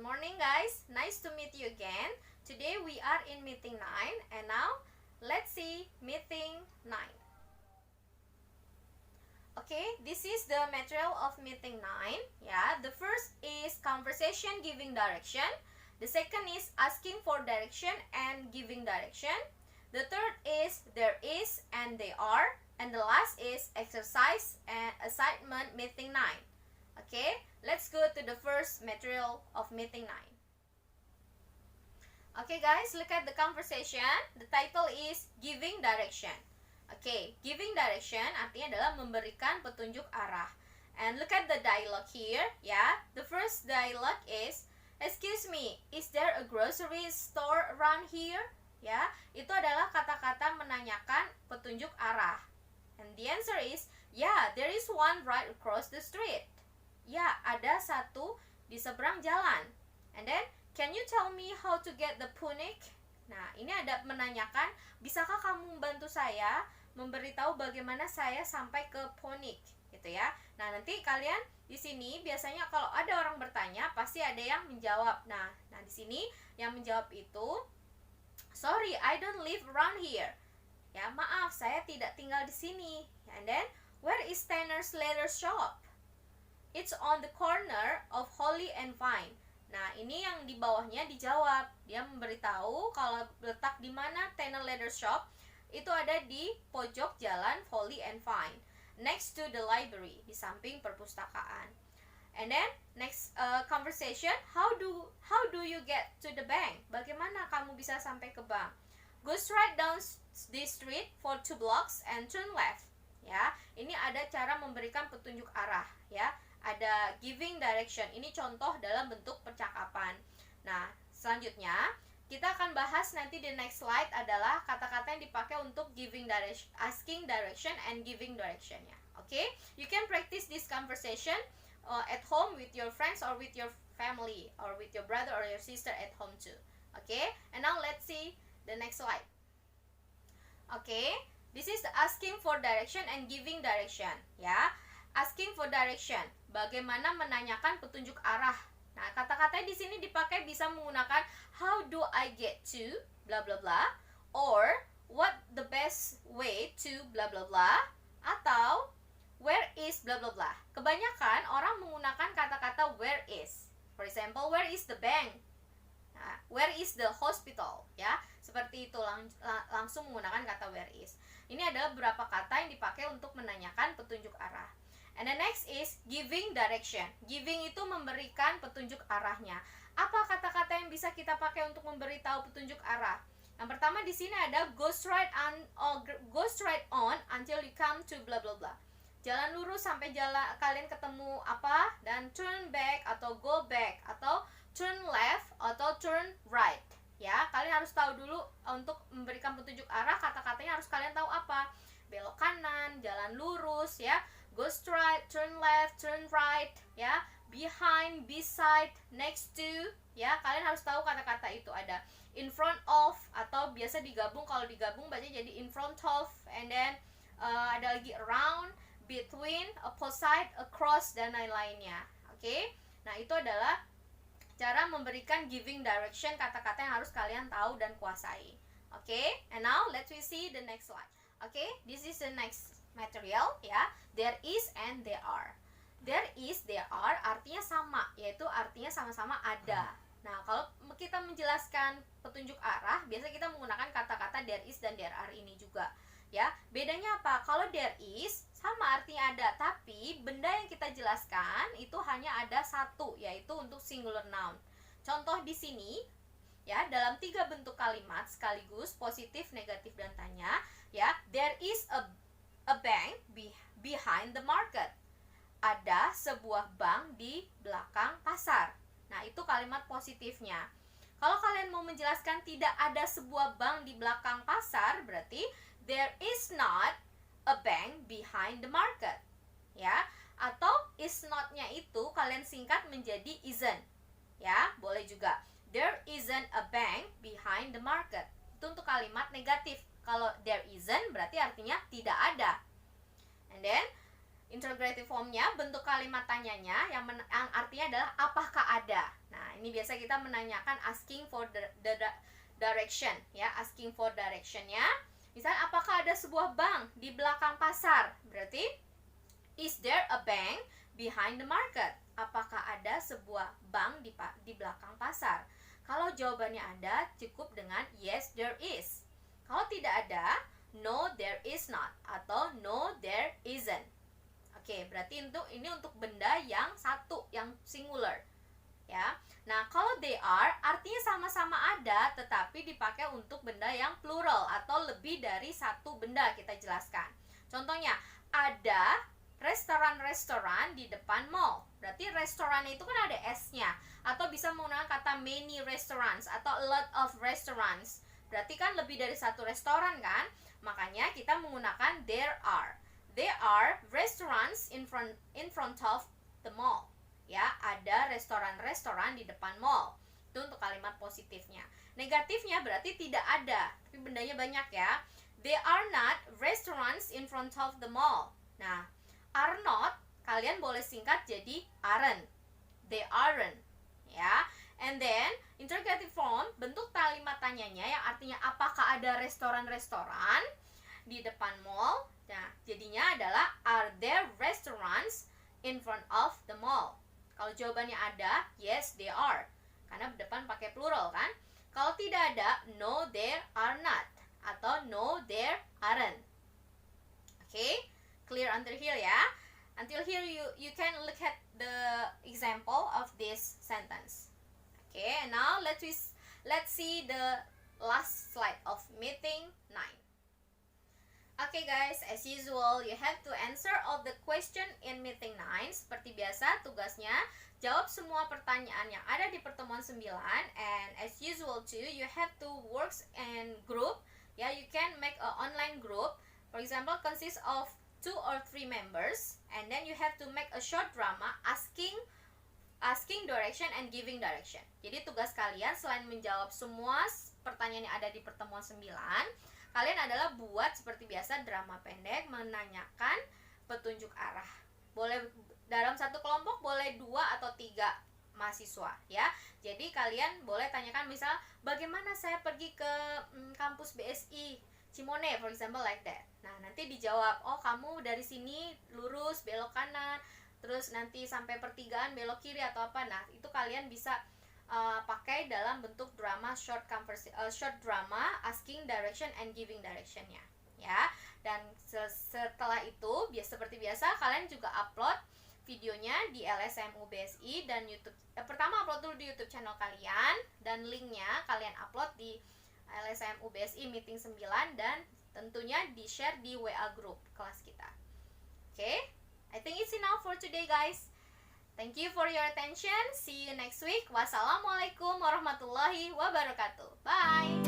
Good morning guys, nice to meet you again. Today we are in meeting 9 and now let's see meeting 9. Okay, this is the material of meeting 9. Yeah, the first is conversation giving direction. The second is asking for direction and giving direction. The third is there is and they are. And the last is exercise and assignment meeting 9. Okay, let's go to the first material of meeting 9. Okay guys, look at the conversation. The title is giving direction. Okay, giving direction artinya adalah memberikan petunjuk arah. And look at the dialogue here. Yeah, the first dialogue is, excuse me, is there a grocery store around here? Ya, itu adalah kata-kata menanyakan petunjuk arah. And the answer is, yeah, there is one right across the street. Ya, ada satu di seberang jalan. And then, can you tell me how to get the Punic? Nah, ini ada menanyakan, bisakah kamu membantu saya memberitahu bagaimana saya sampai ke Punic, gitu ya. Nah, nanti kalian di sini biasanya kalau ada orang bertanya, pasti ada yang menjawab. Nah di sini yang menjawab itu, sorry, I don't live around here. Ya, maaf, saya tidak tinggal di sini. And then, where is Tanner's leather shop? It's on the corner of Holly and Vine. Nah, ini yang di bawahnya dijawab. Dia memberitahu kalau letak di mana Tanner Leather Shop itu ada di pojok jalan Holly and Vine, next to the library, di samping perpustakaan. And then next conversation, how do you get to the bank? Bagaimana kamu bisa sampai ke bank? Go straight down this street for 2 blocks and turn left. Ya, ini ada cara memberikan petunjuk arah, ya. Ada giving direction. Ini contoh dalam bentuk percakapan. Nah, selanjutnya kita akan bahas nanti di next slide adalah kata-kata yang dipakai untuk giving direction, asking direction and giving directionnya. Okay? You can practice this conversation at home with your friends or with your family or with your brother or your sister at home too. Okay? And now let's see the next slide. Okay? This is the asking for direction and giving direction, ya. Asking for direction, bagaimana menanyakan petunjuk arah. Nah, kata-katanya di sini dipakai bisa menggunakan how do I get to bla bla bla, or what the best way to bla bla bla, atau where is bla bla bla. Kebanyakan orang menggunakan kata-kata where is. For example, where is the bank? Nah, where is the hospital? Ya, seperti itu langsung menggunakan kata where is. Ini adalah beberapa kata yang dipakai untuk menanyakan petunjuk arah. And the next is giving direction. Giving itu memberikan petunjuk arahnya. Apa kata-kata yang bisa kita pakai untuk memberitahu petunjuk arah? Yang pertama di sini ada go straight on until you come to blah blah blah. Jalan lurus sampai kalian ketemu apa, dan turn back atau go back atau turn left atau turn right. Ya, kalian harus tahu dulu untuk memberikan petunjuk arah, kata-katanya harus kalian tahu apa. Belok kanan, jalan lurus, ya. Go straight, turn left, turn right, ya. Behind, beside, next to, ya. Kalian harus tahu kata-kata itu. Ada in front of, atau biasa digabung, kalau digabung bacanya jadi in front of, and then ada lagi around, between, opposite, across, dan lain-lainnya. Oke? Nah, itu adalah cara memberikan giving direction, kata-kata yang harus kalian tahu dan kuasai. Oke? And now let's see the next slide. Oke? This is the next material, ya. There is and there are. There is, there are artinya sama, yaitu artinya sama-sama ada. Nah, kalau kita menjelaskan petunjuk arah, biasa kita menggunakan kata-kata there is dan there are ini juga, ya. Bedanya apa? Kalau there is sama artinya ada, tapi benda yang kita jelaskan itu hanya ada satu, yaitu untuk singular noun. Contoh di sini, ya, dalam 3 bentuk kalimat sekaligus positif, negatif, dan tanya, ya. There is a bank behind the market. Ada sebuah bank di belakang pasar. Nah, itu kalimat positifnya. Kalau kalian mau menjelaskan tidak ada sebuah bank di belakang pasar, berarti there is not a bank behind the market. Ya, atau is not-nya itu kalian singkat menjadi isn't. Ya, boleh juga. There isn't a bank behind the market. Itu untuk kalimat negatif. Kalau there isn't berarti artinya tidak ada. And then interrogative formnya, bentuk kalimat tanyanya yang artinya adalah apakah ada. Nah, ini biasa kita menanyakan asking for the direction ya, asking for directionnya. Misal, apakah ada sebuah bank di belakang pasar? Berarti, is there a bank behind the market? Apakah ada sebuah bank di belakang pasar? Kalau jawabannya ada, cukup dengan yes, there is. Kalau tidak ada, no, there is not, atau no, there isn't. Oke, berarti ini untuk benda yang satu, yang singular. Ya. Nah, kalau they are artinya sama-sama ada tetapi dipakai untuk benda yang plural atau lebih dari satu benda, kita jelaskan. Contohnya, ada restoran-restoran di depan mall. Berarti restoran itu kan ada S-nya, atau bisa menggunakan kata many restaurants atau a lot of restaurants. Berarti kan lebih dari satu restoran kan? Makanya kita menggunakan there are. There are restaurants in front of the mall. Ya, ada restoran-restoran di depan mall. Itu untuk kalimat positifnya. Negatifnya berarti tidak ada, tapi bendanya banyak ya. There are not restaurants in front of the mall. Nah, are not kalian boleh singkat jadi aren't. They aren't. Ya. And then interrogative form, bentuk kalimat tanyanya yang artinya apakah ada restoran-restoran di depan mall. Nah, jadinya adalah are there restaurants in front of the mall? Kalau jawabannya ada, yes there are, karena depan pakai plural kan. Kalau tidak ada, no there are not, atau no there aren't. Okay, clear until here ya. Until here you can look at the example of this sentence. Okay, and now let's see the last slide of meeting 9. Okay guys, as usual, you have to answer all the question in meeting 9. Seperti biasa, tugasnya jawab semua pertanyaan yang ada di pertemuan 9. And as usual too, you have to work in group. Yeah, you can make an online group. For example, consists of 2 or 3 members. And then you have to make a short drama asking direction and giving direction. Jadi tugas kalian selain menjawab semua pertanyaan yang ada di pertemuan 9, kalian adalah buat seperti biasa drama pendek menanyakan petunjuk arah. Boleh dalam satu kelompok boleh 2 atau 3 mahasiswa ya. Jadi kalian boleh tanyakan misal bagaimana saya pergi ke kampus BSI Cimone, for example like that. Nah, nanti dijawab, oh kamu dari sini lurus belok kanan, terus nanti sampai pertigaan belok kiri atau apa. Nah, itu kalian bisa pakai dalam bentuk drama short drama asking direction and giving directionnya ya. Dan setelah itu seperti biasa kalian juga upload videonya di LSMU BSI dan YouTube. Pertama upload dulu di YouTube channel kalian dan linknya kalian upload di LSMU BSI meeting 9 dan tentunya di share di WA group kelas kita. Okay, I think it's enough for today guys. Thank you for your attention. See you next week. Wassalamualaikum warahmatullahi wabarakatuh. Bye.